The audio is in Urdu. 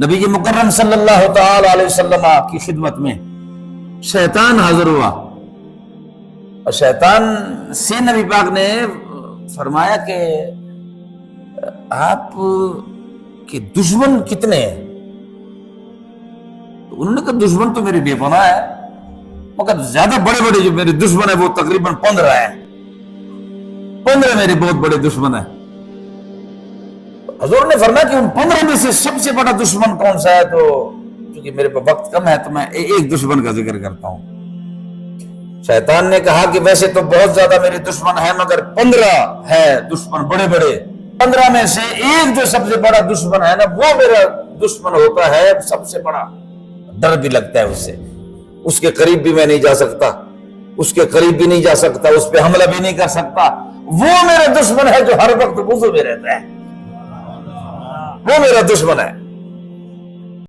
نبی کی مکرم صلی اللہ تعالی علیہ وسلم کی خدمت میں شیطان حاضر ہوا، اور شیطان سے نبی پاک نے فرمایا کہ آپ کے دشمن کتنے ہیں؟ تو انہوں نے کہا دشمن تو میرے بے پناہ ہے، مگر زیادہ بڑے بڑے جو میرے دشمن ہیں وہ تقریباً 15 ہیں، 15 میرے بہت بڑے دشمن ہیں۔ حضور نے فرمایا کہ ان 15 میں سے سب سے بڑا دشمن کون سا ہے؟ تو چونکہ میرے پاس وقت کم ہے تو میں ایک دشمن کا ذکر کرتا ہوں۔ شیطان نے کہا کہ ویسے تو بہت زیادہ میرے دشمن ہیں، مگر 15 ہے دشمن بڑے بڑے، 15 میں سے ایک جو سب سے بڑا دشمن ہے نا، وہ میرا دشمن ہوتا ہے سب سے بڑا، ڈر بھی لگتا ہے اس سے، اس کے قریب بھی میں نہیں جا سکتا، اس کے قریب بھی نہیں جا سکتا، اس پہ حملہ بھی نہیں کر سکتا۔ وہ میرا دشمن ہے جو ہر وقت وضو میں رہتا ہے، وہ میرا دشمن ہے۔